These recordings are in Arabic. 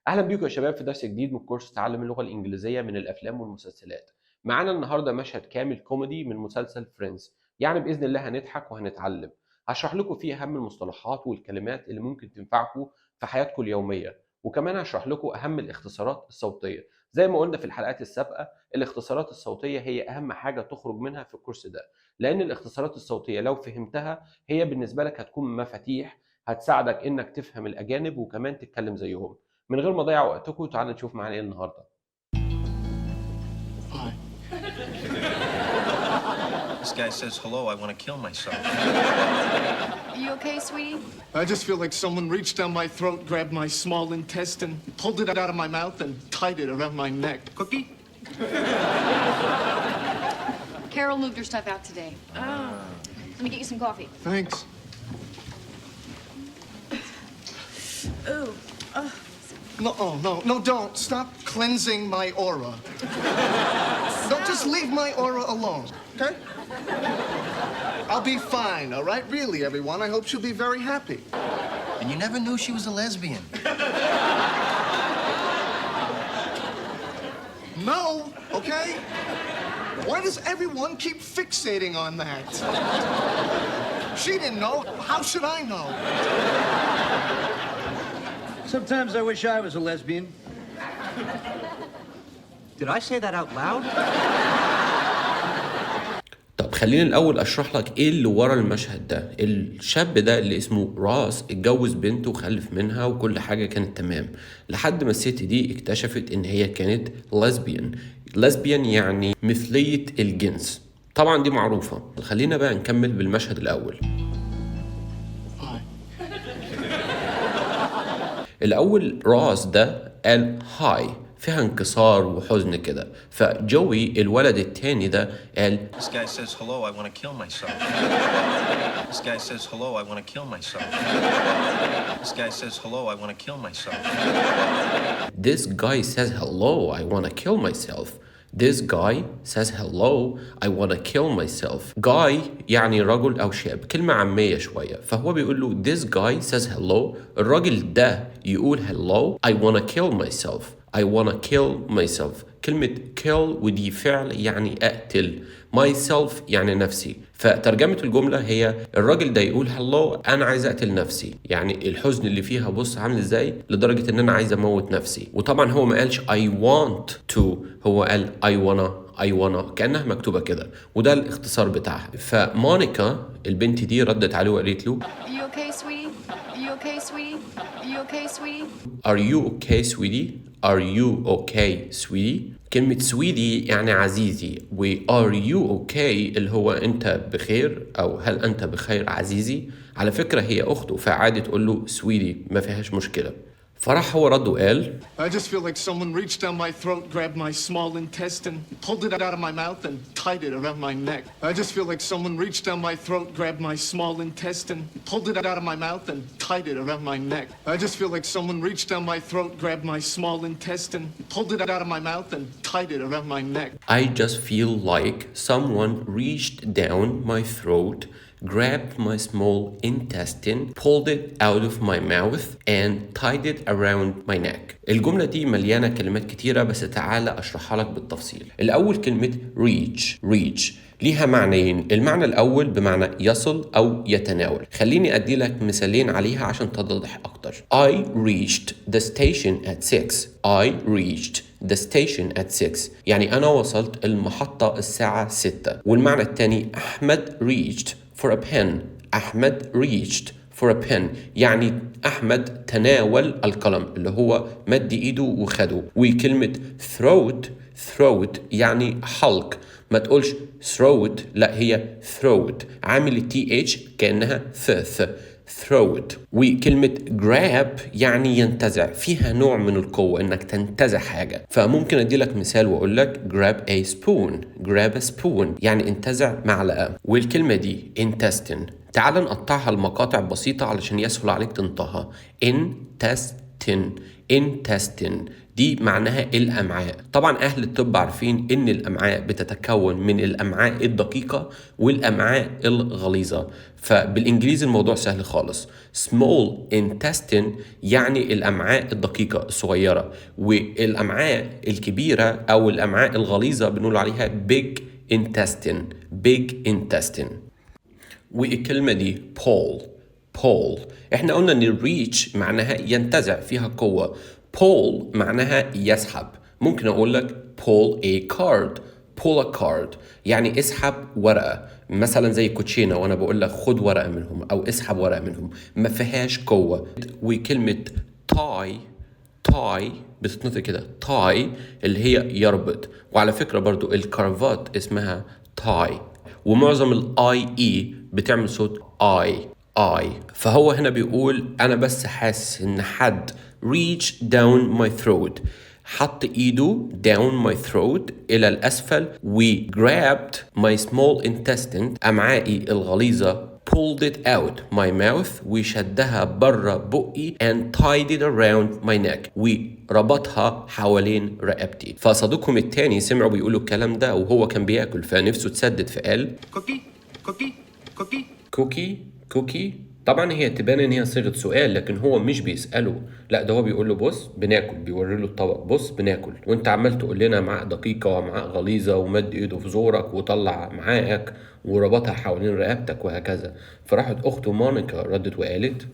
أهلا بيكم يا شباب في درس جديد من كورس تعلم اللغة الإنجليزية من الأفلام والمسلسلات. معانا النهاردة مشهد كامل كوميدي من مسلسل فريندز، يعني بإذن الله هنضحك وهنتعلم. هشرح لكم فيه أهم المصطلحات والكلمات اللي ممكن تنفعكم في حياتكم اليومية، وكمان هشرح لكم أهم الاختصارات الصوتية. زي ما قلنا في الحلقات السابقة، الاختصارات الصوتية هي أهم حاجة تخرج منها في الكورس ده، لأن الاختصارات الصوتية لو فهمتها هي بالنسبة لك هتكون مفاتيح هتساعدك إنك تفهم الأجانب وكمان تتكلم زيهم. من غير ما اضيع وقتكم تعالوا نشوف معانا ايه النهارده. Hi. This guy says hello, I want to kill myself. Are you okay, sweetie? I just feel like someone reached down my throat, grabbed my small intestine, pulled it out of my mouth, and tied it around my neck. Cookie? Carol moved her stuff out today. Oh. Let me get you some coffee. Thanks. Ooh. No, no, don't. Stop cleansing my aura. Don't just leave my aura alone, okay? I'll be fine, all right? Really, everyone. I hope she'll be very happy. And you never knew she was a lesbian. No, okay? Why does everyone keep fixating on that? She didn't know. How should I know? Sometimes I wish I was a lesbian. Did I say that out loud? طب خليني الأول أشرح لك إيه اللي ورا المشهد ده. الشاب ده اللي اسمه راس اتجوز بنت وخلف منها وكل حاجة كانت تمام، لحد ما الست دي اكتشفت إن هي كانت ليزبيان يعني مثلية الجنس. طبعا دي معروفة. خلينا بقى نكمل بالمشهد الأول. Hi. الأول راس ده قال هاي، فيها انكسار وحزن كده، فجوي الولد التاني ده قال This guy says hello, I want to kill myself. This guy says hello, I want to kill myself. This guy says hello, I want to kill myself. This guy says hello, I want to kill myself. This guy says hello, I want to kill myself. Guy يعني رجل أو شاب، كلمة عامية شوية، فهو بيقول له this guy says hello، الراجل ده يقول hello I want to kill myself. I want to kill myself. كلمة kill ودي فعل يعني أقتل، myself يعني نفسي، فترجمة الجملة هي الراجل ده يقول hello أنا عايز أقتل نفسي، يعني الحزن اللي فيها بص عامل إزاي لدرجة إن أنا عايز أموت نفسي. وطبعا هو ما قالش I want to، هو قال I wanna كأنها مكتوبة كده، وده الاختصار بتاعها. فمونيكا البنت دي ردت عليه وقالت له Are you okay, sweetie? Are you okay, sweetie? Are you okay, sweetie? Are you okay sweetie? Are you okay sweetie؟ كلمة sweetie يعني عزيزي، و are you okay اللي هو أنت بخير أو هل أنت بخير عزيزي. على فكرة هي أخته فعادي تقول له sweetie ما فيهاش مشكلة. فراح هو رد وقال I just feel like someone reached down my throat, grabbed my small intestine, pulled it out of my mouth, and tied it around my neck. I just feel like someone reached down my throat, grabbed my small intestine, pulled it out of my mouth, and tied it around my neck. I just feel like someone reached down my throat, grabbed my small intestine, pulled it out of my mouth, and tied it around my neck. I just feel like someone reached down my throat, grabbed my small intestine, pulled it out of my mouth and tied it around my neck. الجملة دي مليانة كلمات كتيرة بس تعالى أشرحها لك بالتفصيل. الأول كلمة reach ليها معنيين. المعنى الأول بمعنى يصل أو يتناول. خليني أدي لك مثالين عليها عشان تتضح أكتر. I reached the station at 6. I reached the station at 6 يعني أنا وصلت المحطة الساعة 6. والمعنى الثاني أحمد reached for a pen. أحمد reached for a pen يعني أحمد تناول القلم اللي هو مد إيده وخده. وكلمة throat يعني حلق، ما تقولش throat، لا هي throat، عامل التي اتش كأنها throat. وكلمة grab يعني ينتزع، فيها نوع من القوة انك تنتزع حاجة. فممكن ادي لك مثال واقول لك grab a spoon يعني انتزع معلقة. والكلمة دي intestine تعال نقطعها لمقاطع بسيطة علشان يسهل عليك تنطقها. intestine intestine دي معناها الأمعاء. طبعا أهل الطب عارفين إن الأمعاء بتتكون من الأمعاء الدقيقة والأمعاء الغليظة، فبالإنجليزي الموضوع سهل خالص. small intestine يعني الأمعاء الدقيقة الصغيرة، والأمعاء الكبيرة أو الأمعاء الغليظة بنقول عليها big intestine. big intestine. والكلمة دي pull احنا قلنا ان reach معناها ينتزع فيها قوة. pull معناها يسحب. ممكن اقول لك pull a card يعني اسحب ورقة، مثلا زي كوتشينة وانا بقول لك خد ورقة منهم او اسحب ورقة منهم، ما فيهاش قوة. وكلمة tie بتتنطق كده tie اللي هي يربط. وعلى فكرة برضو الكرافات اسمها tie، ومعظم الاي اي بتعمل صوت اي. فهو هنا بيقول انا بس حاسس ان حد reach down my throat، حط ايده down my throat الى الاسفل، و grabbed my small intestine امعائي الغليظة، pulled it out my mouth وشدها بره بقي and tied it around my neck وربطها حوالين رقبتي. فصديقهم التاني سمعوا بيقولوا الكلام ده وهو كان بياكل، فنفسه تسدد فقال كوكي. طبعا هي تبان ان هي صيغه سؤال، لكن هو مش بيساله، لا ده هو بيقول له بص بناكل، بيوري له الطبق بص بناكل، وانت عمال تقول لنا معاق دقيقه ومعاق غليظه، ومد ايده في زورك وطلع معاقك وربطها حوالين رقبتك وهكذا. فراحت اخته مونيكا ردت وقالت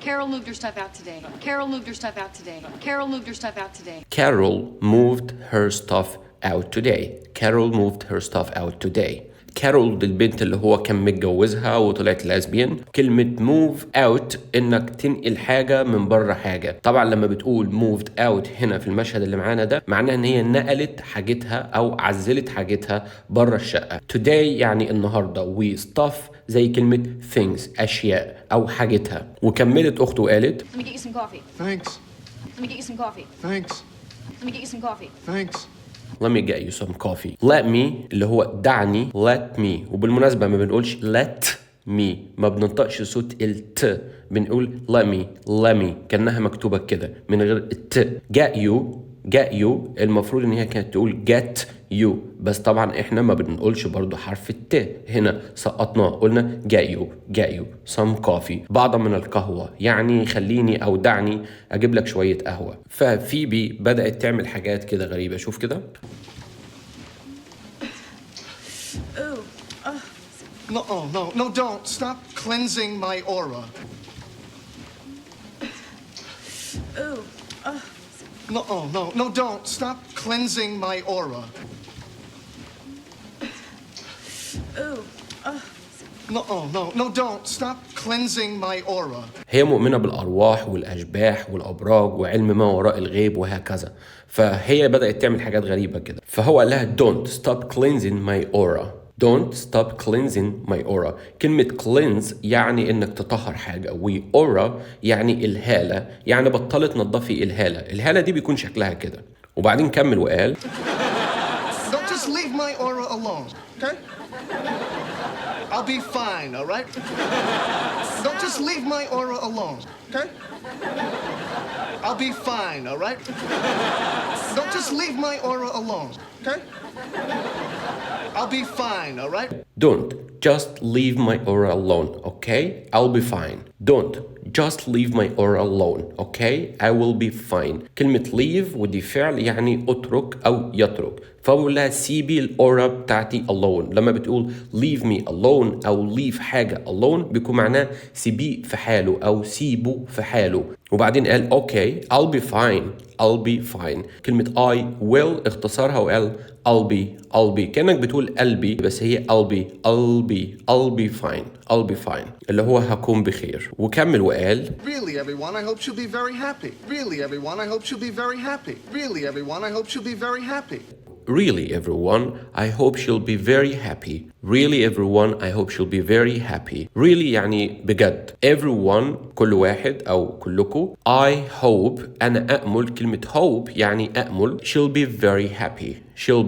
Carol moved her stuff out today. Carol moved her stuff out today. Carol moved her stuff out today. Carol moved her stuff out today. Carol moved her stuff out today. كارول دي البنت اللي هو كان متجوزها وطلعت لازبيان. كلمة move out انك تنقل حاجة من بره حاجة. طبعا لما بتقول moved out هنا في المشهد اللي معانا ده معناه ان هي نقلت حاجتها او عزلت حاجتها بره الشقة. today يعني النهاردة، و stuff زي كلمة things اشياء او حاجتها. وكملت اخته وقالت Let me get you some coffee. Thanks. Let me get you some coffee. Thanks. Let me get you some coffee. Thanks. Let me get you some coffee. Let me اللي هو دعني، let me. وبالمناسبة ما بنقولش let me، ما بننطقش صوت الت، بنقول let me كأنها مكتوبة كده من غير الت. get you المفروض ان هي كانت تقول get you، بس طبعا احنا ما بنقولش برضو حرف الت، هنا سقطناه قلنا get you some coffee، بعضا من القهوة، يعني خليني او دعني اجيب لك شوية قهوة. ففيبي بدأت تعمل حاجات كده غريبة، شوف كده. No, don't. Stop cleansing my aura. No, don't. Stop cleansing my aura. No, don't. Stop cleansing my aura. هي مؤمنة بالأرواح والأشباح والأبراج وعلم ما وراء الغيب وهكذا، فهي بدأت تعمل حاجات غريبة كده. فهو قال لها don't stop cleansing my aura. Don't stop cleansing my aura. كلمة cleanse يعني إنك تطهر حاجة، و aura يعني الهالة، يعني بطلت نظفي الهالة. الهالة دي بيكون شكلها كده. وبعدين كمل وقال Don't just leave my aura alone, okay? I'll be fine, all right? Don't just leave my aura alone, okay? I'll be fine, all right? Don't just leave my aura alone, okay? I'll be fine, all right? Don't just leave my aura alone, okay? I'll be fine. Don't just leave my aura alone, okay? I will be fine. كلمة leave ودي فعل يعني اترك أو يترك، فبقول لها سيبي الأورا بتاعتي alone. لما بتقول leave me alone أو leave حاجة alone بيكون معناه سيبيه في حاله أو سيبه في حاله. وبعدين قال okay I'll be fine. كلمة I will اختصارها وقال I'll be كأنك بتقول قلبي، بس هي I'll be fine اللي هو هكون بخير. وكمل وقال Really, everyone, I hope she'll be very happy. Really, everyone, I hope she'll be very happy. Really, everyone, I hope she'll be very happy. Really everyone, I hope she'll be very happy. Really everyone, I hope she'll be very happy. Really يعني بجد. Everyone كل واحد أو كلكم. I hope أنا أأمل. كلمة hope يعني أأمل. She'll be very happy. She'll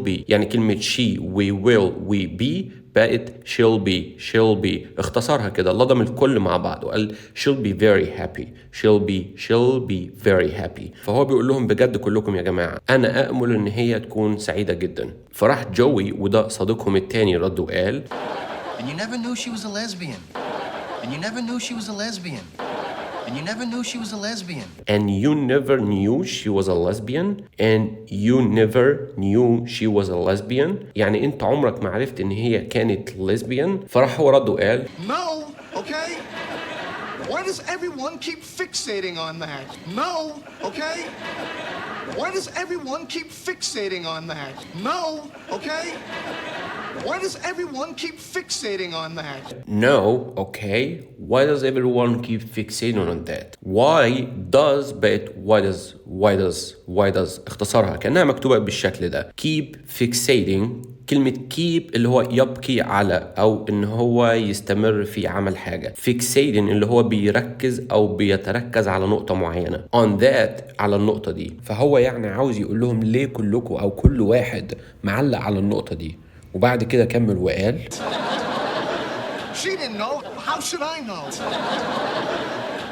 be يعني كلمة she, we will, we be بقت she'll be اختصرها كده لضم الكل مع بعض وقال she'll be very happy she'll be very happy. فهو بيقول لهم بجد كلكم يا جماعة أنا أأمل إن هي تكون سعيدة جدا. فراح جوي وده صديقهم التاني رد وقال And you never knew she was a lesbian. And you never knew she was a lesbian. And you never knew she was a lesbian. and you never knew she was a lesbian and you never knew she was a lesbian يعني انت عمرك ما عرفت ان هي كانت lesbian. فراح هو رد وقال No, okay? Why does everyone keep fixating on that? No, okay? Why does everyone keep fixating on that? No, okay? Why does everyone keep fixating on that? no okay why does everyone keep fixating on that. why does بقت why does اختصارها كأنها مكتوبة بالشكل ده. keep fixating كلمة keep اللي هو يبقي على أو إن هو يستمر في عمل حاجة. fixating اللي هو بيركز أو بيتركز على نقطة معينة. on that على النقطة دي. فهو يعني عاوز يقول لهم ليه كلكم أو كل واحد معلق على النقطة دي. وبعد كده كمل وقال She didn't know. How should I know?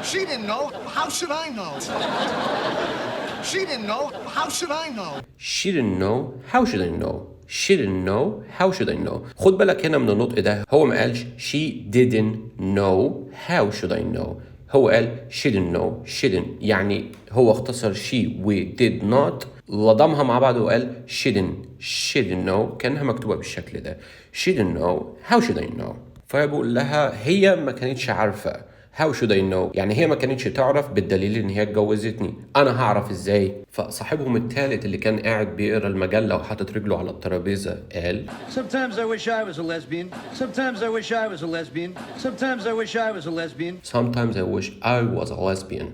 She didn't know. How should I know? She didn't know. How should I know? she didn't know how should I know. she didn't know how should I know. خد بالك هنا من النطق ده هو ما قالش she didn't know how should I know. هو قال she didn't know shouldn't يعني هو اختصر she و did not لضمها مع بعض وقال shouldn't know كأنها مكتوبة بالشكل ده. she didn't know how should I know. فبقول لها هي ما كانتش عارفة how should I know يعني هي ما كانتش تعرف بالدليل ان هي اتجوزتني انا هعرف ازاي. فصاحبهم الثالث اللي كان قاعد بيقرا المجله وحاطط رجله على الترابيزه قال Sometimes I wish I was a lesbian. Sometimes I wish I was a lesbian. Sometimes I wish I was a lesbian. sometimes I wish I was a lesbian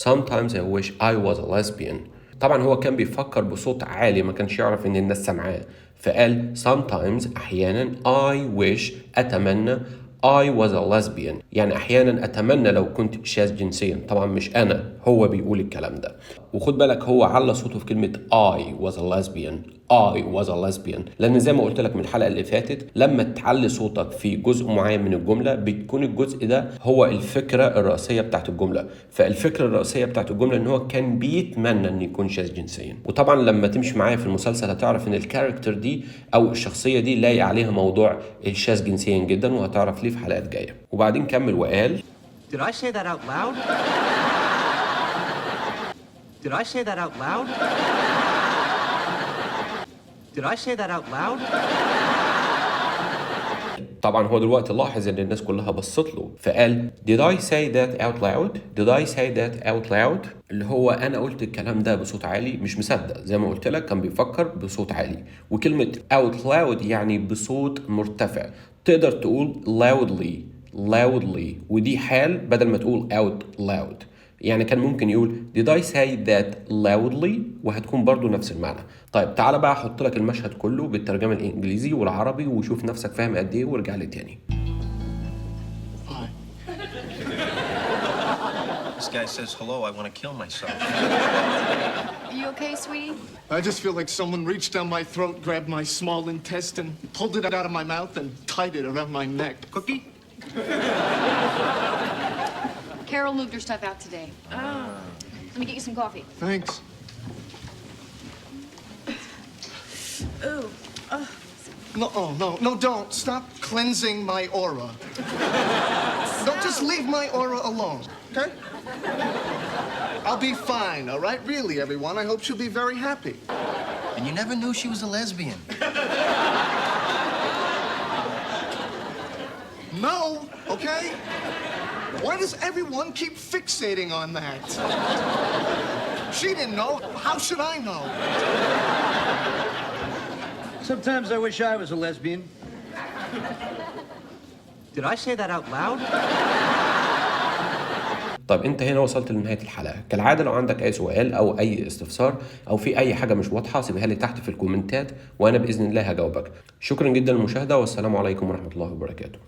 sometimes I wish I was a lesbian. طبعا هو كان بيفكر بصوت عالي ما كانش يعرف ان الناس سامعاه فقال sometimes احيانا I wish اتمنى I was a lesbian يعني أحيانا أتمنى لو كنت شاذ جنسيا. طبعا مش أنا هو بيقول الكلام ده. وخد بالك هو علّى صوته في كلمة I was a lesbian I was a lesbian لأن زي ما قلت لك من الحلقة اللي فاتت لما تعلي صوتك في جزء معين من الجملة بتكون الجزء ده هو الفكرة الرئيسية بتاعت الجملة. فالفكرة الرئيسية بتاعت الجملة إن هو كان بيتمنى إن يكون شاذ جنسيا. وطبعا لما تمشي معايا في المسلسل هتعرف إن الكاركتر دي أو الشخصية دي لاقي عليها موضوع الشاذ جنسيا جدا وهتعرف ليه في حلقات جاية. وبعدين كمل وقال Did I say that out loud? Did I say that out loud? Did I say that out loud? طبعا هو دلوقتي لاحظ ان الناس كلها بصت له فقال Did I say that out loud? Did I say that out loud? اللي هو انا قلت الكلام ده بصوت عالي مش مصدق. زي ما قلت لك كان بيفكر بصوت عالي. وكلمة out loud يعني بصوت مرتفع. تقدر تقول loudly ودي حال بدل ما تقول out loud. يعني كان ممكن يقول Did I say that loudly وهتكون برضو نفس المعنى. طيب تعال بقى احط لك المشهد كله بالترجمة الانجليزي والعربي وشوف نفسك فاهم قد ايه وارجع لي تاني. This guy says hello, I want to kill myself. Are you okay, sweetie? I just feel like someone reached down my throat, grabbed my small intestine, pulled it out of my mouth, and tied it around my neck. Cookie? Carol moved her stuff out today. Let me get you some coffee. Thanks. Ooh. No, don't. Stop cleansing my aura. Don't just leave my aura alone, okay? I'll be fine, all right? Really, everyone. I hope she'll be very happy. And you never knew she was a lesbian. No, okay? Why does everyone keep fixating on that? She didn't know. How should I know? Sometimes I wish I was a lesbian. Did I say that out loud? طيب انت هنا وصلت لنهاية الحلقة. كالعادة لو عندك اي سؤال او اي استفسار او في اي حاجة مش واضحة سيبها لي تحت في الكومنتات وانا بإذن الله هجاوبك. شكرا جدا للمشاهدة والسلام عليكم ورحمة الله وبركاته.